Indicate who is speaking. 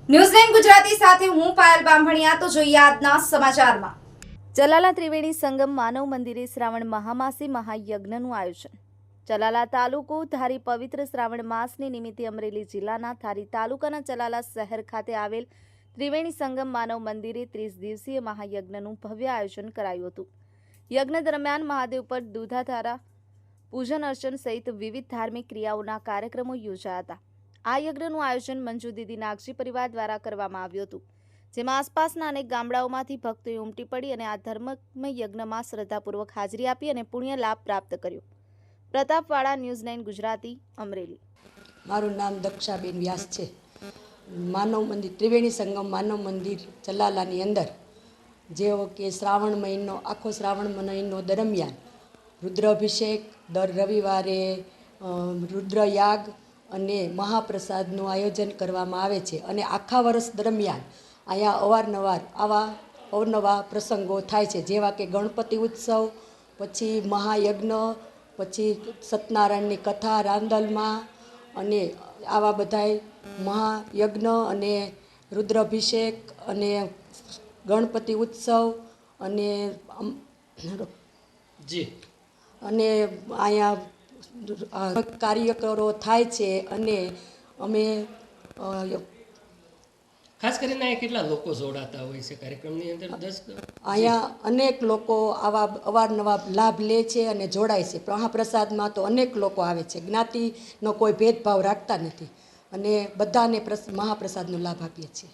Speaker 1: ન્યૂઝ9 ગુજરાતી સાથે હું પાયલ બામભણિયા। તો જોઈએ આજના સમાચારમાં।
Speaker 2: ચલાલા ત્રિવેણી સંગમ માનવ મંદિરે શ્રાવણ મહામાસી મહાયજ્ઞનું આયોજન। ચલાલા તાલુકો ધારી પવિત્ર શ્રાવણ માસની નિમિત્તે અમરેલી જિલ્લાના ધારી તાલુકાના ચલાલા શહેર ખાતે આવેલ ત્રિવેણી સંગમ માનવ મંદિરે 30 દિવસીય મહાયજ્ઞનું ભવ્ય આયોજન કરાયું હતું। યજ્ઞ દરમિયાન મહાદેવ પર દૂધાધારા પૂજન અર્ચન સહિત વિવિધ ધાર્મિક ક્રિયાઓના કાર્યક્રમો યોજાયા હતા। આ યજ્ઞનું આયોજન મંજુ દીદી નાગજી પરિવાર દ્વારા કરવામાં આવ્યું હતું, જેમાં આસપાસના અનેક ગામડાઓમાંથી ભક્તોએ ઉમટી પડી અને આ ધર્મમય યજ્ઞમાં શ્રદ્ધાપૂર્વક હાજરી આપી અને પુણ્ય લાભ પ્રાપ્ત કર્યો। પ્રતાપવાળા, ન્યૂઝ9 ગુજરાતી, અમરેલી।
Speaker 3: મારું નામ દક્ષાબેન વ્યાસ છે। માનવ મંદિર ત્રિવેણી સંગમ માનવ મંદિર ચલાલાની અંદર જેવો કે શ્રાવણ મહિનો આખો શ્રાવણ મહિનો દરમિયાન રુદ્રાભિષેક, દર રવિવારે રુદ્રયાગ અને મહાપ્રસાદનું આયોજન કરવામાં આવે છે અને આખા વર્ષ દરમિયાન અહીંયા અવારનવાર આવા અવનવા પ્રસંગો થાય છે, જેવા કે ગણપતિ ઉત્સવ, પછી મહાયજ્ઞ, પછી સત્યનારાયણની કથા રાંદલમાં અને આવા બધાય મહાયજ્ઞ અને રુદ્રાભિષેક અને ગણપતિ ઉત્સવ અને અને અહીંયા કાર્યકરો થાય છે અને અમે
Speaker 4: ખાસ કરીને કેટલા લોકો જોડાતા હોય છે કાર્યક્રમની અંદર?
Speaker 3: અહીંયા અનેક લોકો આવા અવારનવાર લાભ લે છે અને જોડાય છે। મહાપ્રસાદમાં તો અનેક લોકો આવે છે, જ્ઞાતિનો કોઈ ભેદભાવ રાખતા નથી અને બધાને મહાપ્રસાદનો લાભ આપીએ છીએ।